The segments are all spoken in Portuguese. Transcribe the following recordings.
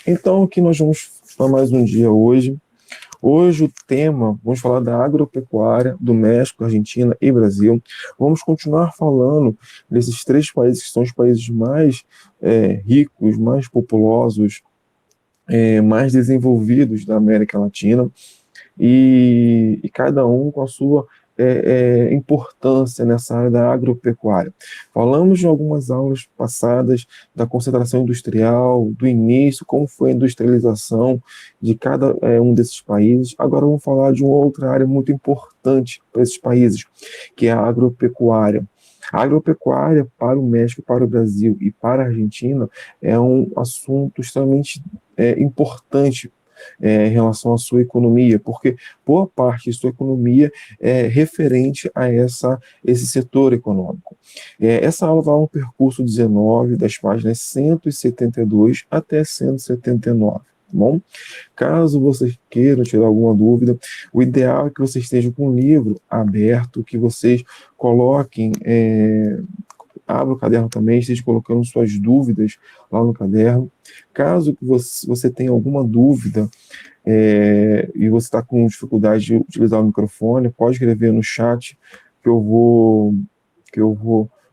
Então, aqui nós vamos para mais um dia hoje. Hoje o tema, vamos falar da agropecuária do México, Argentina e Brasil. Vamos continuar falando desses três países que são os países mais ricos, mais populosos, mais desenvolvidos da América Latina e cada um com a sua importância nessa área da agropecuária. Falamos em algumas aulas passadas da concentração industrial, do início, como foi a industrialização de cada um desses países. Agora vamos falar de uma outra área muito importante para esses países, que é a agropecuária. A agropecuária para o México, para o Brasil e para a Argentina é um assunto extremamente importante em relação à sua economia, porque boa parte de sua economia é referente a esse setor econômico. Essa aula vai no percurso 19, das páginas 172 até 179. Bom, caso vocês queiram tirar alguma dúvida, o ideal é que vocês estejam com o livro aberto, que vocês coloquem, abra o caderno também, esteja colocando suas dúvidas lá no caderno. Caso que você tenha alguma dúvida e você está com dificuldade de utilizar o microfone, pode escrever no chat que eu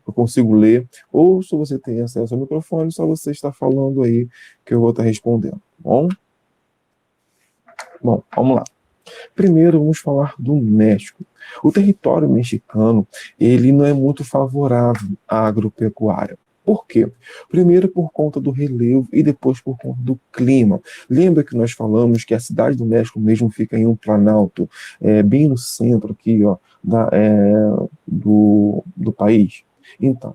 consigo ler. Ou se você tem acesso ao microfone, só você está falando aí que eu vou estar respondendo. Bom, vamos lá. Primeiro, vamos falar do México. O território mexicano, ele não é muito favorável à agropecuária. Por quê? Primeiro por conta do relevo e depois por conta do clima. Lembra que nós falamos que a cidade do México mesmo fica em um planalto, bem no centro aqui, ó, do país? Então,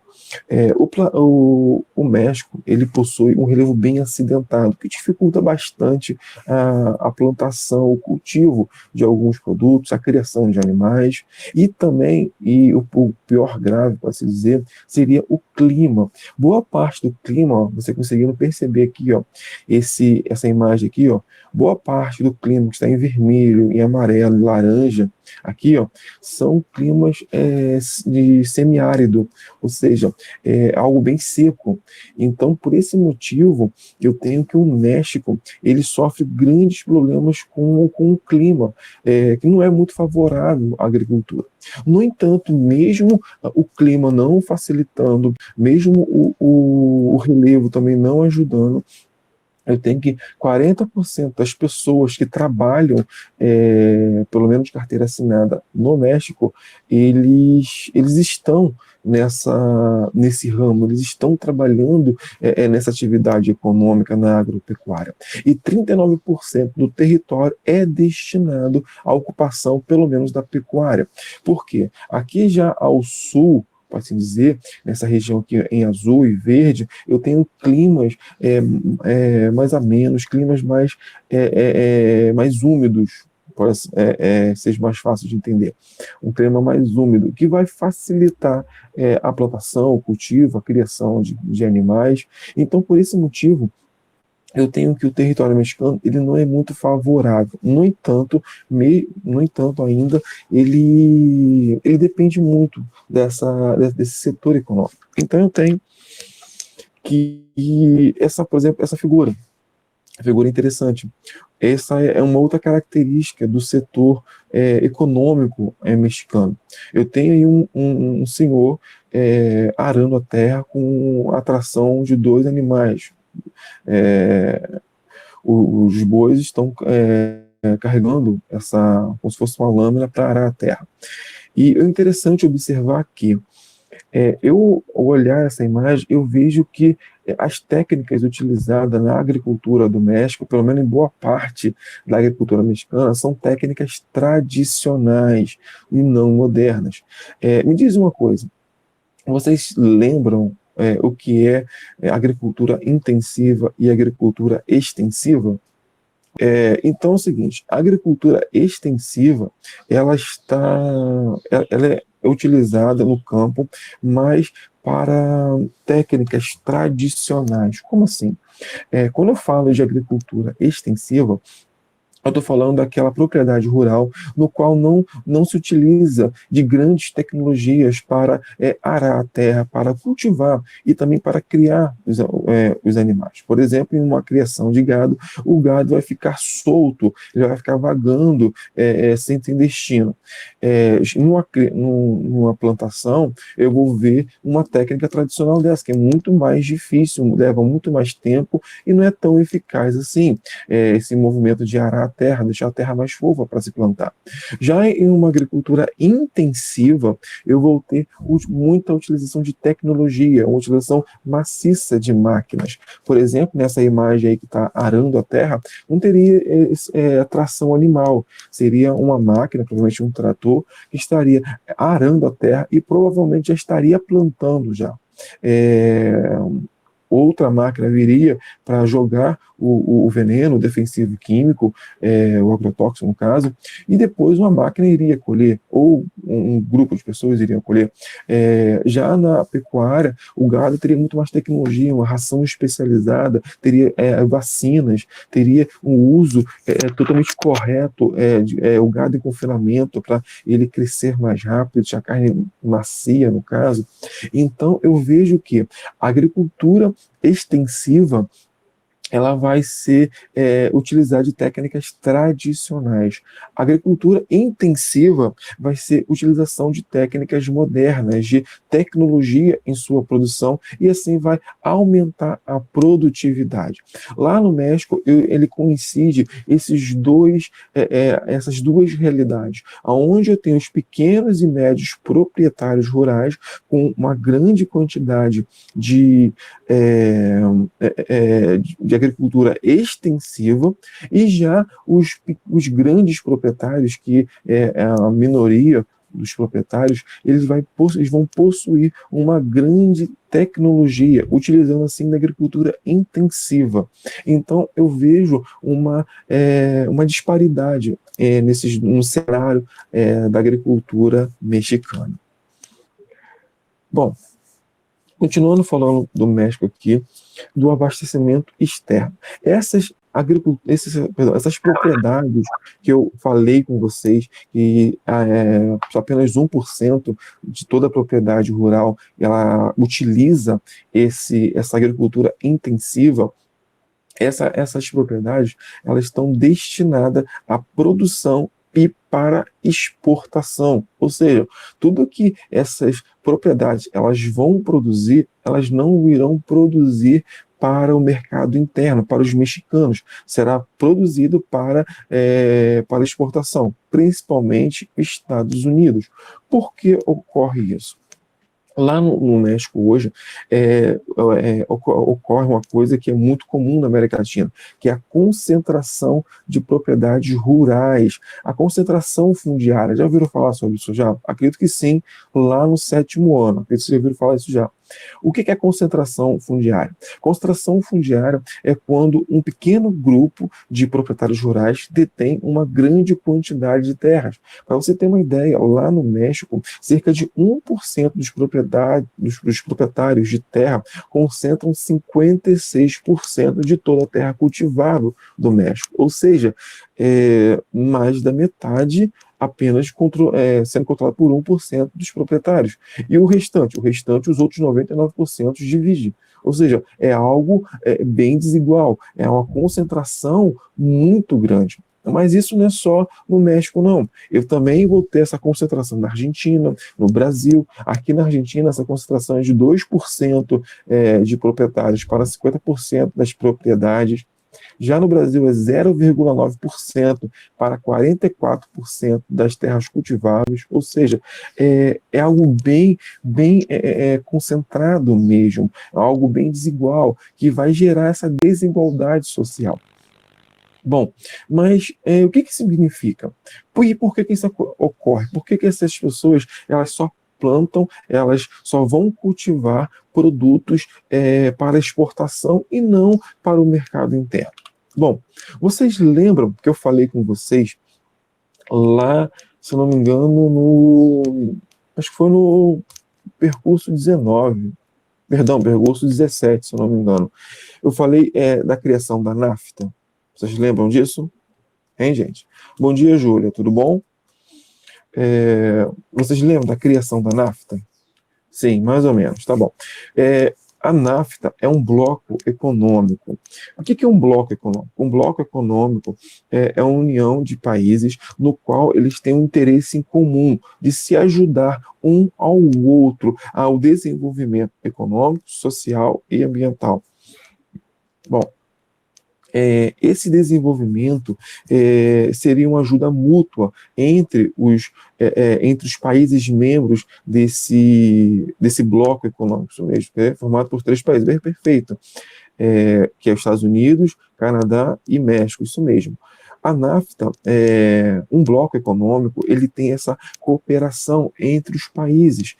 o México, ele possui um relevo bem acidentado, que dificulta bastante a plantação, o cultivo de alguns produtos, a criação de animais, e também, o pior grave, para se dizer, seria o clima. Boa parte do clima, ó, você conseguindo perceber aqui, ó, essa imagem aqui, ó, boa parte do clima que está em vermelho, em amarelo, em laranja, aqui, ó, são climas de semiárido, ou seja, algo bem seco. Então, por esse motivo, eu tenho que o México, ele sofre grandes problemas com o clima, que não é muito favorável à agricultura. No entanto, mesmo o clima não facilitando, mesmo o relevo também não ajudando, eu tenho que 40% das pessoas que trabalham, pelo menos de carteira assinada no México, eles estão nesse ramo, eles estão trabalhando nessa atividade econômica na agropecuária. E 39% do território é destinado à ocupação, pelo menos da pecuária. Por quê? Aqui já ao sul, por assim dizer, nessa região aqui em azul e verde, eu tenho climas mais amenos, climas mais úmidos, para seja mais fácil de entender. Um clima mais úmido, que vai facilitar a plantação, o cultivo, a criação de animais. Então, por esse motivo, eu tenho que o território mexicano ele não é muito favorável. No entanto, ainda, ele depende muito desse setor econômico. Então, eu tenho que por exemplo, essa figura interessante. Essa é uma outra característica do setor econômico mexicano. Eu tenho aí um senhor arando a terra com a atração de dois animais. Os bois estão carregando como se fosse uma lâmina para arar a terra. E é interessante observar que eu, ao olhar essa imagem, eu vejo que as técnicas utilizadas na agricultura do México, pelo menos em boa parte da agricultura mexicana, são técnicas tradicionais e não modernas. Me diz uma coisa, vocês lembram o que é agricultura intensiva e agricultura extensiva? Então é o seguinte, a agricultura extensiva, ela é utilizada no campo, mas para técnicas tradicionais. Como assim? Quando eu falo de agricultura extensiva, Eu estou falando daquela propriedade rural no qual não se utiliza de grandes tecnologias para arar a terra, para cultivar e também para criar os animais. Por exemplo, em uma criação de gado, o gado vai ficar solto, ele vai ficar vagando sem ter destino. Numa plantação, eu vou ver uma técnica tradicional dessa, que é muito mais difícil, leva muito mais tempo e não é tão eficaz assim. Esse movimento de arar a terra, deixar a terra mais fofa para se plantar. Já em uma agricultura intensiva, eu vou ter muita utilização de tecnologia, uma utilização maciça de máquinas. Por exemplo, nessa imagem aí que está arando a terra, não teria tração animal, seria uma máquina, provavelmente um trator, que estaria arando a terra e provavelmente já estaria plantando já. Outra máquina viria para jogar o veneno, o defensivo químico, o agrotóxico no caso, e depois uma máquina iria colher, ou um grupo de pessoas iriam colher. Já na pecuária, o gado teria muito mais tecnologia, uma ração especializada, teria vacinas, teria um uso totalmente correto, o gado em confinamento para ele crescer mais rápido, deixar a carne macia, no caso. Então, eu vejo que a agricultura extensiva ela vai ser utilizar de técnicas tradicionais. A agricultura intensiva vai ser utilização de técnicas modernas, de tecnologia em sua produção, e assim vai aumentar a produtividade. Lá no México, ele coincide essas duas realidades, onde eu tenho os pequenos e médios proprietários rurais com uma grande quantidade de agricultura extensiva, e já os grandes proprietários, que é a minoria dos proprietários, eles vão possuir uma grande tecnologia, utilizando assim da agricultura intensiva. Então, eu vejo uma disparidade no cenário da agricultura mexicana. Bom, continuando falando do México aqui, do abastecimento externo. Essas propriedades que eu falei com vocês, que apenas 1% de toda a propriedade rural ela utiliza essa agricultura intensiva. Essas propriedades elas estão destinadas à produção e para exportação, ou seja, tudo que essas propriedades elas vão produzir, elas não irão produzir para o mercado interno, para os mexicanos, será produzido para exportação, principalmente Estados Unidos. Por que ocorre isso? Lá no México hoje ocorre uma coisa que é muito comum na América Latina, que é a concentração de propriedades rurais, a concentração fundiária. Já ouviram falar sobre isso já? Acredito que sim, lá no 7º ano. Acredito que já ouviram falar isso já. O que é concentração fundiária? Concentração fundiária é quando um pequeno grupo de proprietários rurais detém uma grande quantidade de terras. Para você ter uma ideia, lá no México, cerca de 1% dos proprietários de terra concentram 56% de toda a terra cultivável do México. Ou seja, mais da metade apenas sendo controlado por 1% dos proprietários. E o restante, os outros 99% dividem. Ou seja, é algo bem desigual, é uma concentração muito grande. Mas isso não é só no México, não. Eu também vou ter essa concentração na Argentina, no Brasil. Aqui na Argentina, essa concentração é de 2% de proprietários para 50% das propriedades. Já no Brasil é 0,9% para 44% das terras cultiváveis, ou seja, é algo bem concentrado mesmo, é algo bem desigual, que vai gerar essa desigualdade social. Bom, mas o que significa? Por que isso ocorre? Por que essas pessoas elas só plantam, elas só vão cultivar produtos para exportação e não para o mercado interno? Bom, vocês lembram que eu falei com vocês lá, se eu não me engano, acho que foi no percurso 19, perdão, percurso 17, se eu não me engano. Eu falei da criação da NAFTA. Vocês lembram disso? Hein, gente? Bom dia, Júlia, tudo bom? Vocês lembram da criação da NAFTA? Sim, mais ou menos, tá bom. A NAFTA é um bloco econômico. O que é um bloco econômico? Um bloco econômico é uma união de países no qual eles têm um interesse em comum de se ajudar um ao outro ao desenvolvimento econômico, social e ambiental. Bom, esse desenvolvimento seria uma ajuda mútua entre os países membros desse bloco econômico, isso mesmo, que é formado por 3 países, bem perfeito, que é os Estados Unidos, Canadá e México, isso mesmo. A NAFTA, um bloco econômico, ele tem essa cooperação entre os países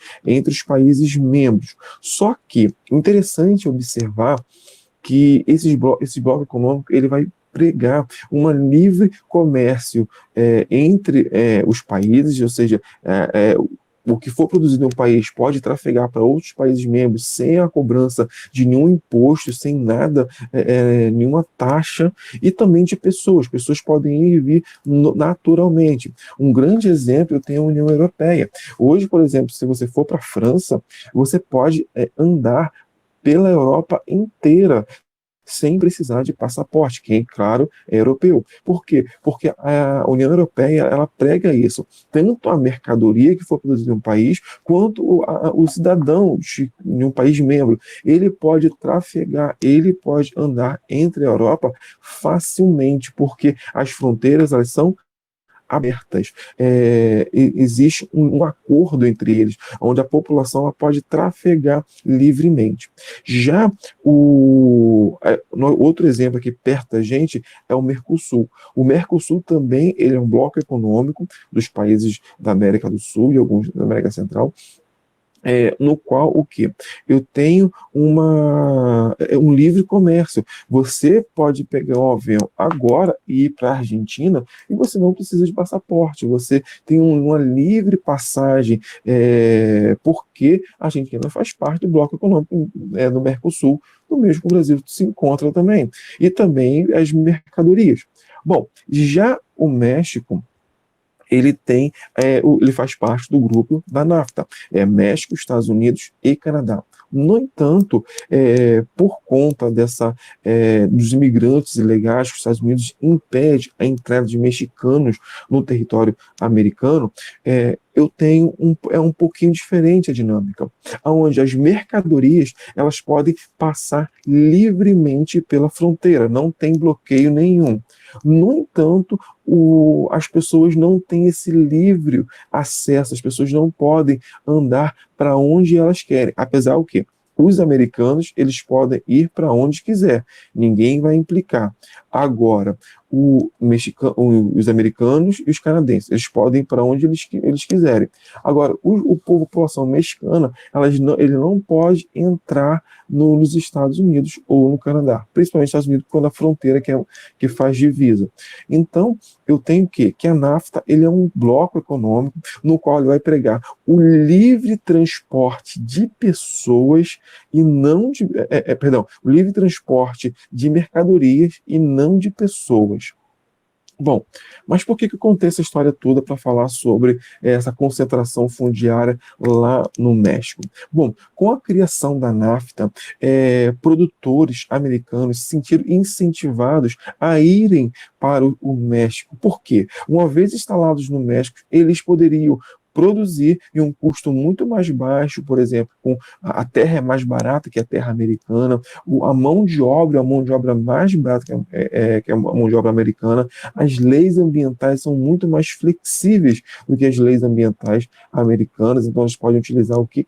membros. Só que, interessante observar que esse bloco econômico ele vai pregar um livre comércio entre os países, ou seja, o que for produzido em um país pode trafegar para outros países membros sem a cobrança de nenhum imposto, sem nada, nenhuma taxa, e também de pessoas. Pessoas podem ir e vir naturalmente. Um grande exemplo tem a União Europeia. Hoje, por exemplo, se você for para a França, você pode andar pela Europa inteira, sem precisar de passaporte, que, claro, é europeu. Por quê? Porque a União Europeia, ela prega isso. Tanto a mercadoria que for produzida em um país, quanto o cidadão de um país membro. Ele pode trafegar, ele pode andar entre a Europa facilmente, porque as fronteiras, elas são abertas. Existe um acordo entre eles, onde a população ela pode trafegar livremente. Já outro exemplo aqui perto da gente é o Mercosul. O Mercosul também ele é um bloco econômico dos países da América do Sul e alguns da América Central, no qual o quê? Eu tenho um livre comércio. Você pode pegar um avião agora e ir para a Argentina e você não precisa de passaporte. Você tem uma livre passagem, porque a Argentina faz parte do bloco econômico do Mercosul, do mesmo que o Brasil se encontra também. E também as mercadorias. Bom, já o México, ele faz parte do grupo da NAFTA, México, Estados Unidos e Canadá. No entanto, por conta dos imigrantes ilegais que os Estados Unidos impede a entrada de mexicanos no território americano, eu tenho um pouquinho diferente a dinâmica, onde as mercadorias elas podem passar livremente pela fronteira, não tem bloqueio nenhum. No entanto, as pessoas não têm esse livre acesso, as pessoas não podem andar para onde elas querem, apesar o quê? Os americanos, eles podem ir para onde quiser, ninguém vai implicar. Agora, os americanos e os canadenses, eles podem ir para onde eles quiserem. Agora, a população mexicana, ele não pode entrar nos Estados Unidos ou no Canadá, principalmente nos Estados Unidos, quando a fronteira que faz divisa. Então, eu tenho que a NAFTA ele é um bloco econômico no qual ele vai pregar o livre transporte de pessoas e não de, o livre transporte de mercadorias e não de pessoas. Bom, mas por que eu contei essa história toda para falar sobre essa concentração fundiária lá no México? Bom, com a criação da NAFTA, produtores americanos se sentiram incentivados a irem para o México. Por quê? Uma vez instalados no México, eles poderiam produzir em um custo muito mais baixo, por exemplo, a terra é mais barata que a terra americana, a mão de obra mais barata que a mão de obra americana, as leis ambientais são muito mais flexíveis do que as leis ambientais americanas, então eles podem utilizar o que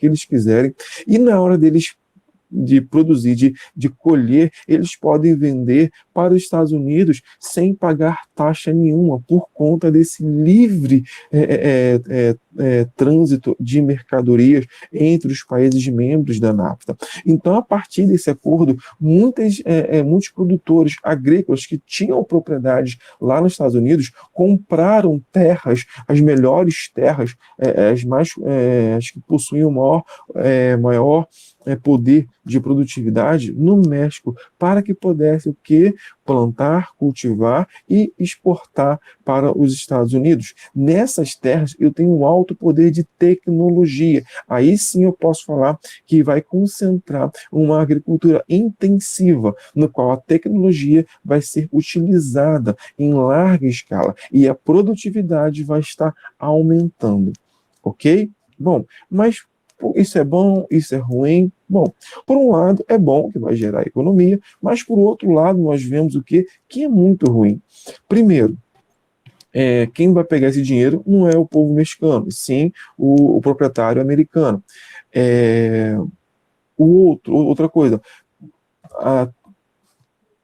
eles quiserem, e na hora deles de produzir, de colher, eles podem vender para os Estados Unidos sem pagar taxa nenhuma, por conta desse livre trânsito de mercadorias entre os países membros da NAFTA. Então, a partir desse acordo, muitos produtores agrícolas que tinham propriedades lá nos Estados Unidos compraram terras, as melhores terras, as que possuíam maior poder de produtividade no México para que pudesse o quê? Plantar, cultivar e exportar para os Estados Unidos. Nessas terras eu tenho um alto poder de tecnologia. Aí sim eu posso falar que vai concentrar uma agricultura intensiva, no qual a tecnologia vai ser utilizada em larga escala e a produtividade vai estar aumentando. Ok? Bom, mas isso é bom, isso é ruim. Bom, por um lado é bom que vai gerar economia, mas por outro lado nós vemos o quê? Que é muito ruim. Primeiro, quem vai pegar esse dinheiro não é o povo mexicano, sim o proprietário americano. Outra coisa, a,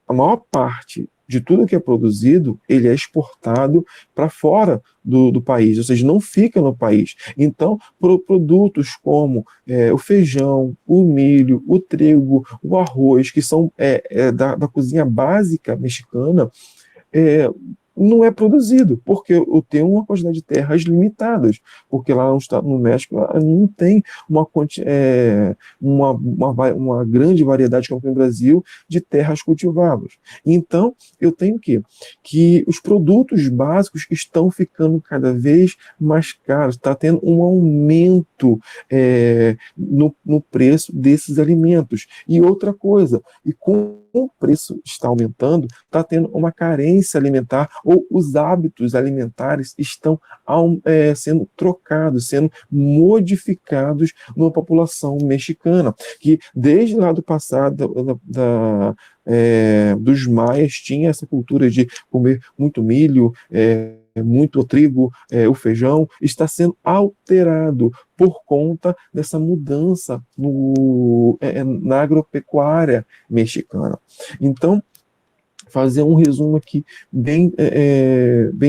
a maior parte de tudo que é produzido, ele é exportado para fora do país, ou seja, não fica no país. Então, produtos como o feijão, o milho, o trigo, o arroz, que são da cozinha básica mexicana, é, não é produzido, porque eu tenho uma quantidade de terras limitadas, porque lá no México não tem uma grande variedade, como no Brasil, de terras cultiváveis. Então, eu tenho que os produtos básicos estão ficando cada vez mais caros, está tendo um aumento no preço desses alimentos. E outra coisa, e com o preço está aumentando, está tendo uma carência alimentar, ou os hábitos alimentares estão sendo trocados, sendo modificados numa população mexicana, que desde lá do passado, dos maias, tinha essa cultura de comer muito milho, muito trigo, o feijão, está sendo alterado por conta dessa mudança na agropecuária mexicana. Então, fazer um resumo aqui bem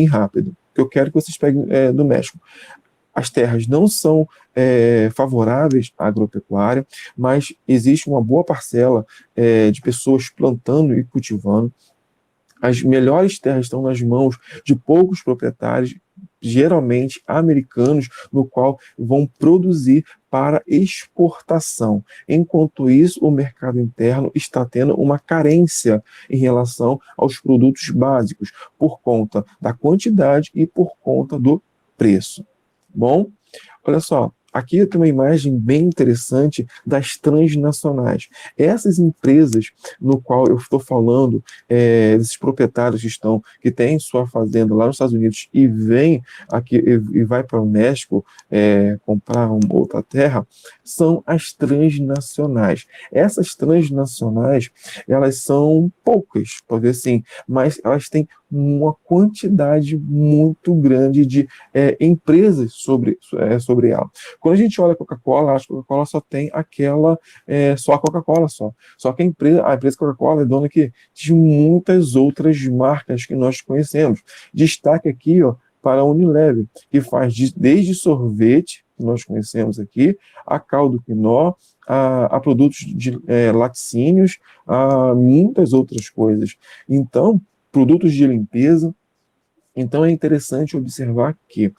rápido, que eu quero que vocês peguem do México. As terras não são favoráveis à agropecuária, mas existe uma boa parcela de pessoas plantando e cultivando. As melhores terras estão nas mãos de poucos proprietários, geralmente americanos, no qual vão produzir para exportação. Enquanto isso, o mercado interno está tendo uma carência em relação aos produtos básicos, por conta da quantidade e por conta do preço. Bom, olha só, aqui tem uma imagem bem interessante das transnacionais. Essas empresas no qual eu estou falando, esses proprietários que têm sua fazenda lá nos Estados Unidos e vêm aqui e vai para o México comprar uma outra terra, são as transnacionais. Essas transnacionais, elas são poucas, pode dizer assim, mas elas têm uma quantidade muito grande de empresas sobre ela. Quando a gente olha a Coca-Cola, acho que a Coca-Cola só tem só a Coca-Cola só. Só que a empresa Coca-Cola é dona de muitas outras marcas que nós conhecemos. Destaque aqui, para a Unilever, que faz desde sorvete, que nós conhecemos aqui, a caldo quinó, a produtos de laticínios, a muitas outras coisas. Então, produtos de limpeza. Então é interessante observar que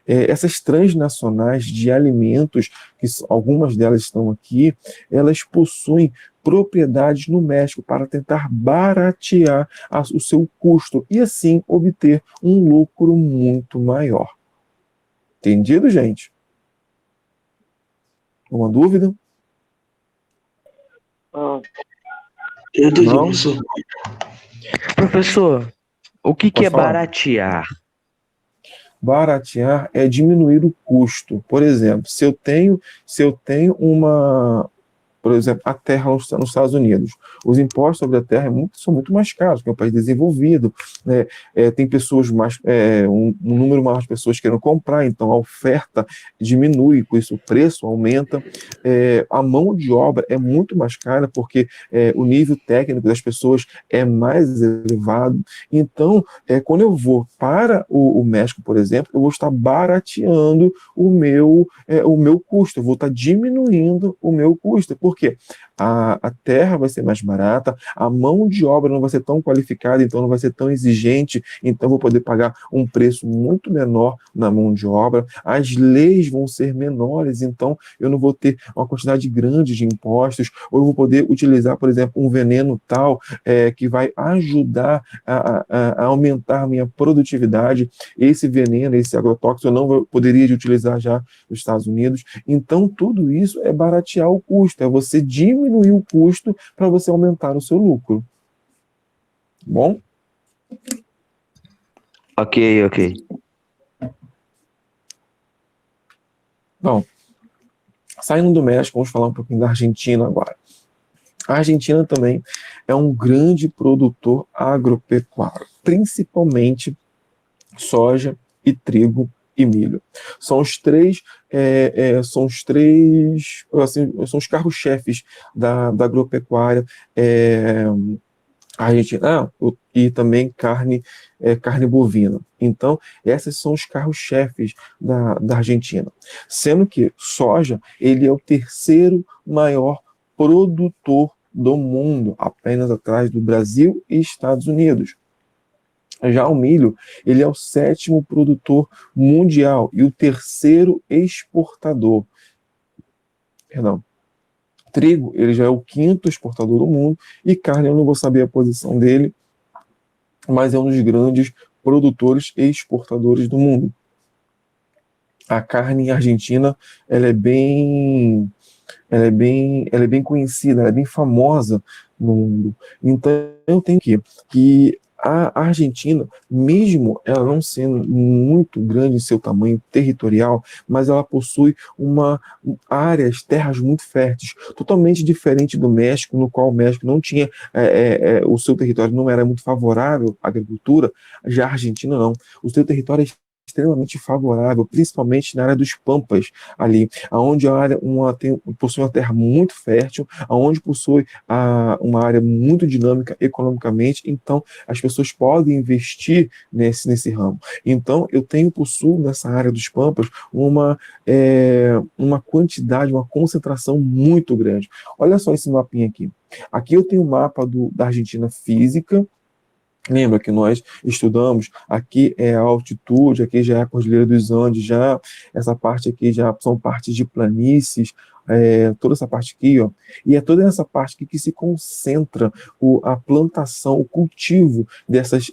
essas transnacionais de alimentos, que algumas delas estão aqui, elas possuem propriedades no México para tentar baratear o seu custo e assim obter um lucro muito maior. Entendido, gente? Alguma dúvida? Eu entendi, Não? professor. Professor, o que Pode é falar. baratear? Baratear é diminuir o custo. Por exemplo, se eu tenho por exemplo, a terra nos Estados Unidos. Os impostos sobre a terra são muito mais caros, porque é um país desenvolvido, né? Tem pessoas um número maior de pessoas querendo comprar, então a oferta diminui, com isso o preço aumenta. A mão de obra é muito mais cara, porque o nível técnico das pessoas é mais elevado. Então, quando eu vou para o México, por exemplo, eu vou estar barateando o meu custo, eu vou estar diminuindo o meu custo. Por quê? a terra vai ser mais barata, a mão de obra não vai ser tão qualificada, então não vai ser tão exigente, então eu vou poder pagar um preço muito menor na mão de obra, as leis vão ser menores, então eu não vou ter uma quantidade grande de impostos, ou eu vou poder utilizar, por exemplo, um veneno tal que vai ajudar a aumentar a minha produtividade. Esse veneno, esse agrotóxico, eu não poderia utilizar já nos Estados Unidos. Então, tudo isso é baratear o custo, é você diminuir o custo para você aumentar o seu lucro. Bom? Ok, ok. Bom, saindo do México, vamos falar um pouquinho da Argentina agora. A Argentina também é um grande produtor agropecuário, principalmente soja e trigo e milho. São os três, assim, são os carros-chefes da agropecuária argentina. E também carne bovina. Então, esses são os carros-chefes da Argentina. Sendo que soja, ele é o terceiro maior produtor do mundo, apenas atrás do Brasil e Estados Unidos. Já o milho, ele é o sétimo produtor mundial e o terceiro exportador. Perdão. Trigo, ele já é o quinto exportador do mundo, e carne, eu não vou saber a posição dele, mas é um dos grandes produtores e exportadores do mundo. A carne argentina, ela é bem conhecida, ela é bem famosa no mundo. Então, eu tenho que a Argentina, mesmo ela não sendo muito grande em seu tamanho territorial, mas ela possui terras muito férteis, totalmente diferente do México, no qual o México não tinha, o seu território não era muito favorável à agricultura. Já a Argentina não. O seu território é extremamente favorável, principalmente na área dos Pampas, ali, onde a área possui uma terra muito fértil, onde possui uma área muito dinâmica economicamente, então as pessoas podem investir nesse ramo. Então, eu possuo nessa área dos Pampas uma quantidade, uma concentração muito grande. Olha só esse mapinha aqui. Aqui eu tenho o mapa da Argentina física. Lembra que nós estudamos, aqui é a altitude, aqui já é a Cordilheira dos Andes, já essa parte aqui já são partes de planícies, toda essa parte aqui, ó, e é toda essa parte aqui que se concentra a plantação, o cultivo desses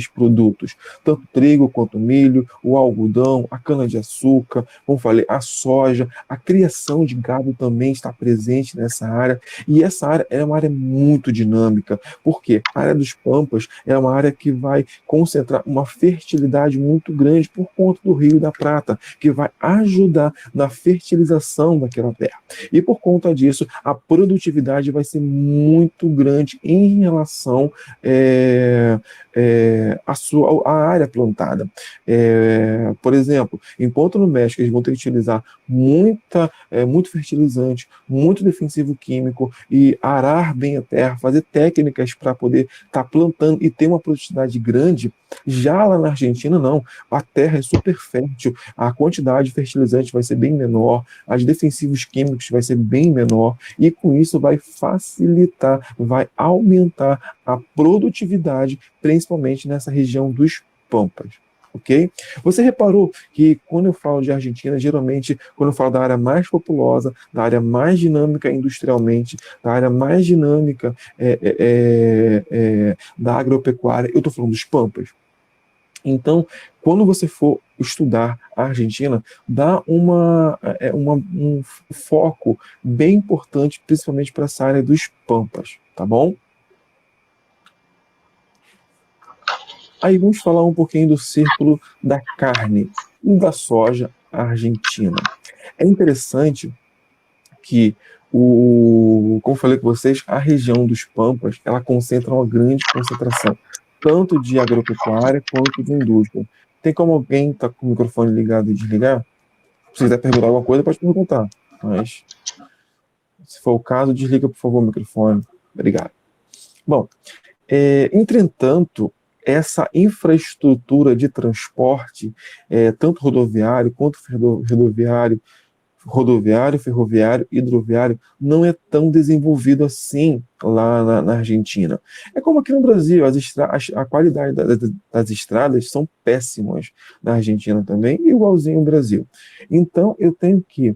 produtos, tanto trigo quanto milho, o algodão, a cana-de-açúcar, como falei, a soja, a criação de gado também está presente nessa área, e essa área é uma área muito dinâmica. Por quê? A área dos Pampas é uma área que vai concentrar uma fertilidade muito grande por conta do Rio da Prata, que vai ajudar na fertilização daquela terra. E por conta disso, a produtividade vai ser muito grande em relação à área plantada. Por exemplo, enquanto no México eles vão ter que utilizar muito fertilizante, muito defensivo químico e arar bem a terra, fazer técnicas para poder estar plantando e ter uma produtividade grande, já lá na Argentina não. A terra é super fértil, a quantidade de fertilizante vai ser bem menor, as defensivos químicos vai ser bem menor, e com isso vai facilitar, vai aumentar a produtividade, principalmente nessa região dos Pampas. Ok? Você reparou que quando eu falo de Argentina, geralmente, quando eu falo da área mais populosa, da área mais dinâmica industrialmente, da área mais dinâmica da agropecuária, eu estou falando dos Pampas. Então, quando você for estudar a Argentina, dá um foco bem importante, principalmente para essa área dos Pampas, tá bom? Aí vamos falar um pouquinho do círculo da carne e da soja argentina. É interessante que, como eu falei com vocês, a região dos Pampas, ela concentra uma grande concentração, tanto de agropecuária quanto de indústria. Tem como alguém estar com o microfone ligado e desligar? Se quiser perguntar alguma coisa, pode perguntar. Mas, se for o caso, desliga, por favor, o microfone. Obrigado. Bom, entretanto, essa infraestrutura de transporte, tanto rodoviário quanto rodoviário, ferroviário, hidroviário, não é tão desenvolvido assim lá na Argentina. É como aqui no Brasil, a qualidade das estradas são péssimas na Argentina também, igualzinho no Brasil. Então, eu tenho que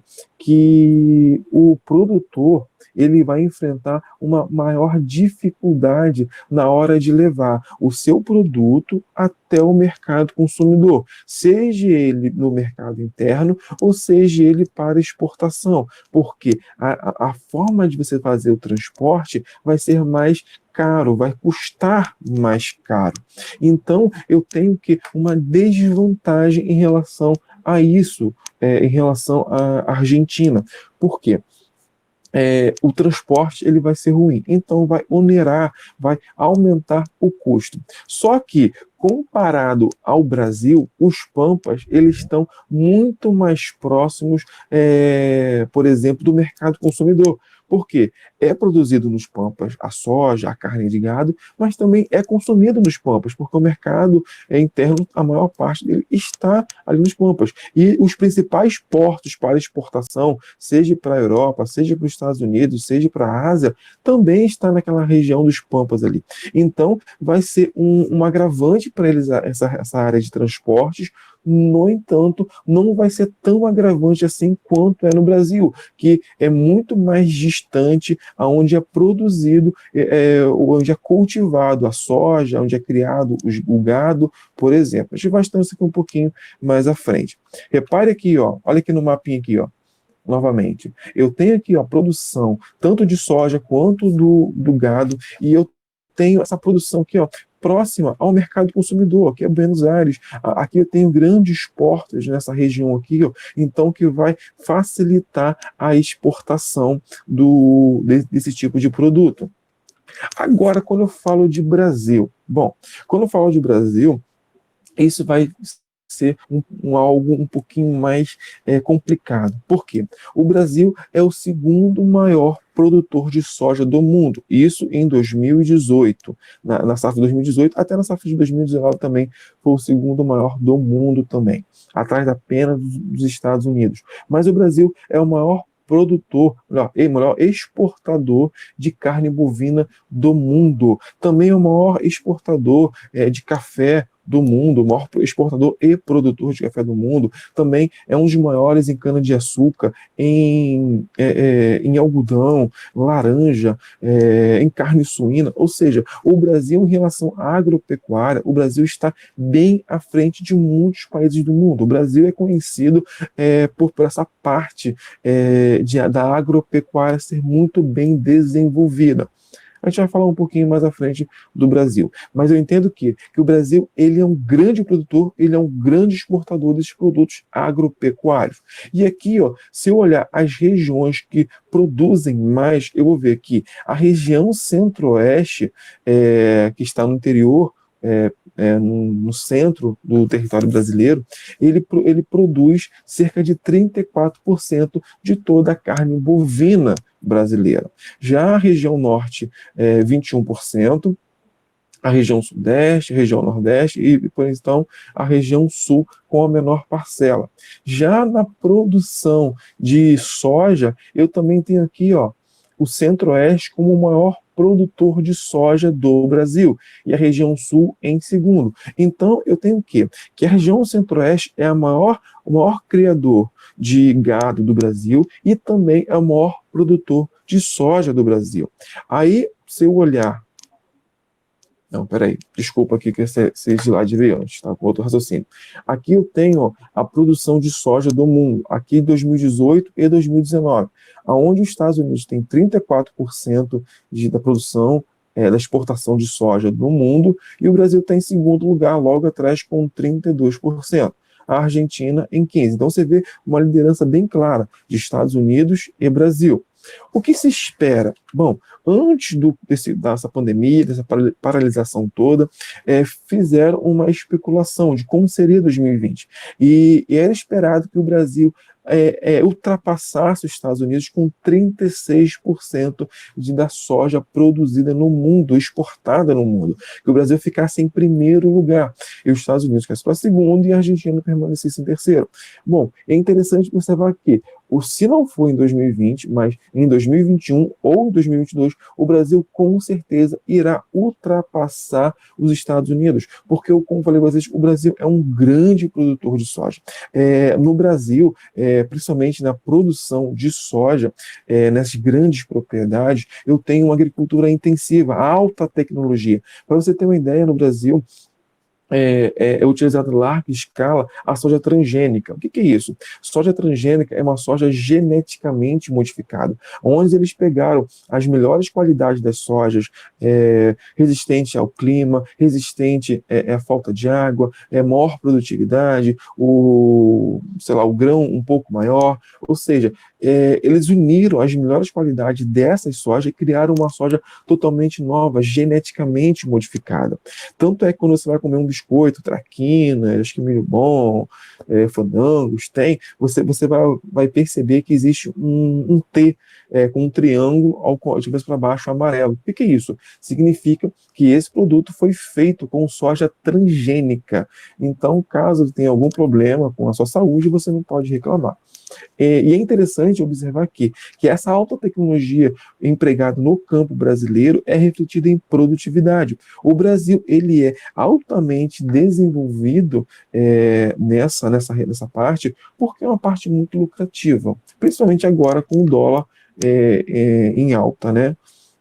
o produtor ele vai enfrentar uma maior dificuldade na hora de levar o seu produto até o mercado consumidor, seja ele no mercado interno ou seja ele para exportação, porque a forma de você fazer o transporte vai ser mais caro, vai custar mais caro. Então, eu tenho que uma desvantagem em relação a isso, em relação à Argentina. Por quê? O transporte ele vai ser ruim, então vai onerar, vai aumentar o custo. Só que, comparado ao Brasil, os Pampas eles estão muito mais próximos, por exemplo, do mercado consumidor. Por quê? É produzido nos Pampas a soja, a carne de gado, mas também é consumido nos Pampas, porque o mercado interno, a maior parte dele está ali nos Pampas. E os principais portos para exportação, seja para a Europa, seja para os Estados Unidos, seja para a Ásia, também está naquela região dos Pampas ali. Então, vai ser um agravante para eles essa área de transportes. No entanto, não vai ser tão agravante assim quanto é no Brasil, que é muito mais distante aonde é produzido, onde é cultivado a soja, onde é criado o gado, por exemplo. A gente vai estudar isso aqui um pouquinho mais à frente. Repare aqui, ó, olha aqui no mapinha aqui, ó. Novamente, eu tenho aqui a produção tanto de soja quanto do gado, e eu tenho essa produção aqui, ó, próxima ao mercado consumidor, aqui é Buenos Aires. Aqui eu tenho grandes portos nessa região aqui, ó, então que vai facilitar a exportação desse tipo de produto. Agora, quando eu falo de Brasil, bom, quando eu falo de Brasil, isso vai ser algo um pouquinho mais complicado. Por quê? O Brasil é o segundo maior produtor de soja do mundo. Isso em 2018. Na safra de 2018, até na safra de 2019 também foi o segundo maior do mundo também, atrás apenas dos Estados Unidos. Mas o Brasil é o maior produtor, maior exportador de carne bovina do mundo. Também é o maior exportador de café do mundo, o maior exportador e produtor de café do mundo. Também é um dos maiores em cana-de-açúcar, em algodão, laranja, em carne suína. Ou seja, o Brasil, em relação à agropecuária, o Brasil está bem à frente de muitos países do mundo. O Brasil é conhecido por essa parte da agropecuária ser muito bem desenvolvida. A gente vai falar um pouquinho mais à frente do Brasil. Mas eu entendo que o Brasil ele é um grande produtor, ele é um grande exportador desses produtos agropecuários. E aqui, ó, se eu olhar as regiões que produzem mais, eu vou ver que a região centro-oeste, que está no interior, no centro do território brasileiro, ele produz cerca de 34% de toda a carne bovina brasileira. Já a região norte, 21%, a região sudeste, a região nordeste e, por então, a região sul com a menor parcela. Já na produção de soja, eu também tenho aqui, ó, o centro-oeste como o maior produtor de soja do Brasil e a região sul em segundo. Então, eu tenho que a região centro-oeste é o maior criador de gado do Brasil e também é o maior produtor de soja do Brasil. Aí, se eu olhar... Não, peraí, desculpa aqui que esse slide veio antes, tá? Com outro raciocínio. Aqui eu tenho, ó, a produção de soja do mundo, aqui em 2018 e 2019, onde os Estados Unidos têm 34% da produção, da exportação de soja do mundo, e o Brasil está em segundo lugar, logo atrás, com 32%. A Argentina em 15%. Então você vê uma liderança bem clara de Estados Unidos e Brasil. O que se espera? Bom, antes dessa pandemia, dessa paralisação toda, fizeram uma especulação de como seria 2020. E era esperado que o Brasil ultrapassasse os Estados Unidos com 36% da soja produzida no mundo, exportada no mundo. Que o Brasil ficasse em primeiro lugar. E os Estados Unidos ficassem para segundo e a Argentina permanecesse em terceiro. Bom, é interessante observar que ou se não for em 2020, mas em 2021 ou em 2022, o Brasil com certeza irá ultrapassar os Estados Unidos, porque, como falei para vocês, o Brasil é um grande produtor de soja. No Brasil, principalmente na produção de soja, nessas grandes propriedades, eu tenho uma agricultura intensiva, alta tecnologia. Para você ter uma ideia, no Brasil, é utilizada em larga escala a soja transgênica. O que é isso? Soja transgênica é uma soja geneticamente modificada, onde eles pegaram as melhores qualidades das sojas, resistente ao clima, resistente à falta de água, maior produtividade, o grão um pouco maior, ou seja, eles uniram as melhores qualidades dessas sojas e criaram uma soja totalmente nova, geneticamente modificada. Tanto é que quando você vai comer um biscoito, traquina, acho que milho bom, fandangos, você vai perceber que existe um T com um triângulo de cabeça para baixo amarelo. O que é isso? Significa que esse produto foi feito com soja transgênica. Então, caso tenha algum problema com a sua saúde, você não pode reclamar. E é interessante observar aqui que essa alta tecnologia empregada no campo brasileiro é refletida em produtividade. O Brasil ele é altamente desenvolvido nessa parte, porque é uma parte muito lucrativa, principalmente agora com o dólar em alta, né,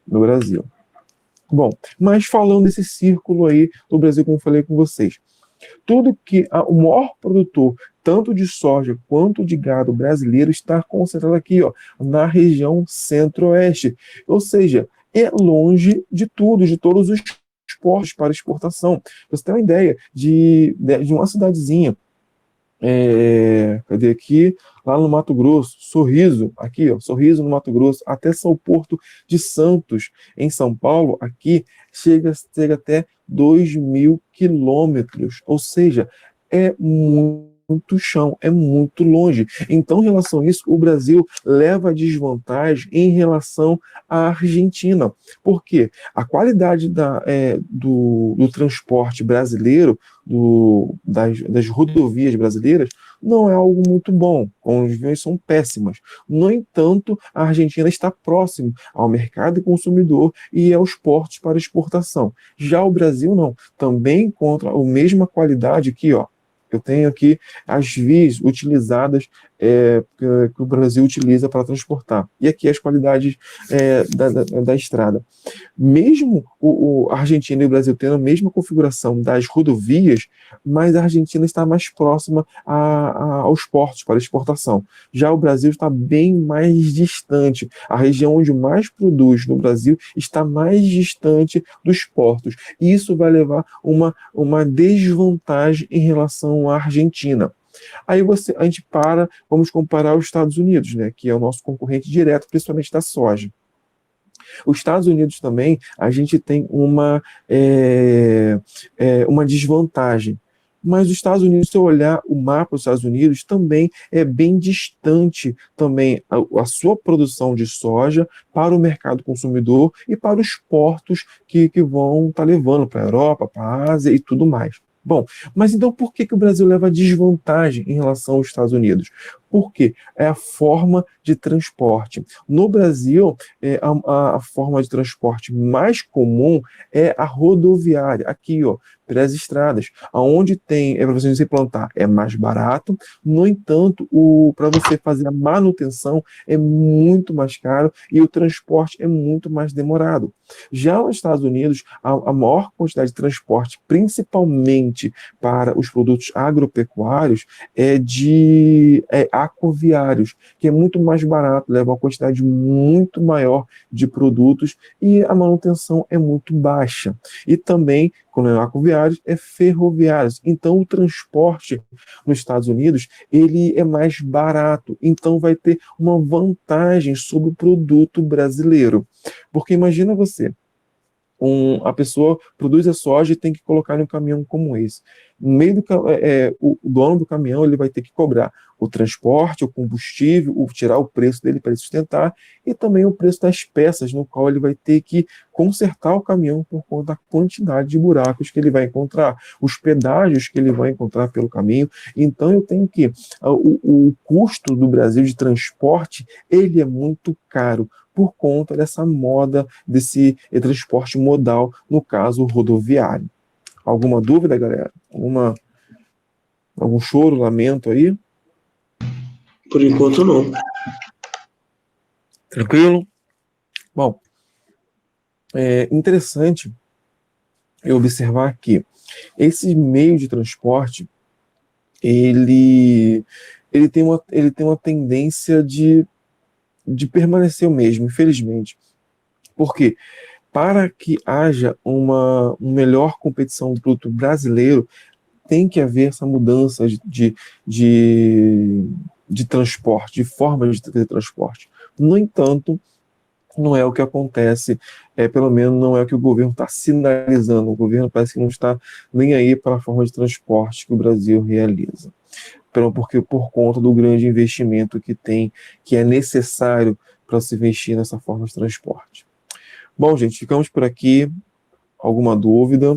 no Brasil. Bom, mas falando desse círculo aí do Brasil, como eu falei com vocês, tudo que o maior produtor, tanto de soja quanto de gado brasileiro, está concentrado aqui, ó, na região centro-oeste. Ou seja, é longe de tudo, de todos os portos para exportação. Você tem uma ideia de uma cidadezinha, cadê aqui? Lá no Mato Grosso, Sorriso, aqui, ó, Sorriso no Mato Grosso, até São Porto de Santos, em São Paulo, aqui, chega até 2.000 quilômetros, ou seja, é muito chão, é muito longe. Então, em relação a isso, o Brasil leva desvantagem em relação à Argentina. Por quê? A qualidade do transporte brasileiro, das rodovias brasileiras, não é algo muito bom. As vias são péssimas. No entanto, a Argentina está próximo ao mercado consumidor e aos portos para exportação. Já o Brasil não. Também encontra a mesma qualidade aqui, ó. Eu tenho aqui as vias utilizadas que o Brasil utiliza para transportar. E aqui as qualidades da estrada. Mesmo a Argentina e o Brasil tendo a mesma configuração das rodovias, mas a Argentina está mais próxima aos portos para exportação. Já o Brasil está bem mais distante. A região onde mais produz no Brasil está mais distante dos portos. E isso vai levar uma desvantagem em relação à Argentina. Aí a gente vamos comparar os Estados Unidos, né, que é o nosso concorrente direto, principalmente da soja. Os Estados Unidos também, a gente tem uma desvantagem. Mas os Estados Unidos, se eu olhar o mapa dos Estados Unidos, também é bem distante também a sua produção de soja para o mercado consumidor e para os portos que vão estar levando para a Europa, para a Ásia e tudo mais. Bom, mas então por que o Brasil leva desvantagem em relação aos Estados Unidos? Porque é a forma de transporte. No Brasil, a forma de transporte mais comum é a rodoviária. Aqui, ó, pelas estradas, aonde tem, para você se plantar, é mais barato. No entanto, para você fazer a manutenção é muito mais caro e o transporte é muito mais demorado. Já nos Estados Unidos, a maior quantidade de transporte, principalmente para os produtos agropecuários, é aquaviários, que é muito mais barato, leva uma quantidade muito maior de produtos e a manutenção é muito baixa. E também, quando é aquaviários, é ferroviários. Então, o transporte nos Estados Unidos, ele é mais barato. Então, vai ter uma vantagem sobre o produto brasileiro. Porque imagina você, a pessoa produz a soja e tem que colocar em um caminhão como esse. No meio o dono do caminhão ele vai ter que cobrar o transporte, o combustível, tirar o preço dele para ele sustentar e também o preço das peças, no qual ele vai ter que consertar o caminhão por conta da quantidade de buracos que ele vai encontrar, os pedágios que ele vai encontrar pelo caminho. Então eu tenho que o custo do Brasil de transporte ele é muito caro por conta dessa moda desse transporte modal, no caso rodoviário. Alguma dúvida, galera? Algum choro, lamento aí? Por enquanto, não. Tranquilo? Bom, é interessante eu observar que esse meio de transporte ele tem uma tendência de permanecer o mesmo, infelizmente. Por quê? Para que haja uma melhor competição do produto brasileiro, tem que haver essa mudança de transporte, de forma de ter transporte. No entanto, não é o que acontece, pelo menos não é o que o governo está sinalizando. O governo parece que não está nem aí para a forma de transporte que o Brasil realiza. Porque por conta do grande investimento que tem, que é necessário para se investir nessa forma de transporte. Bom, gente, ficamos por aqui. Alguma dúvida?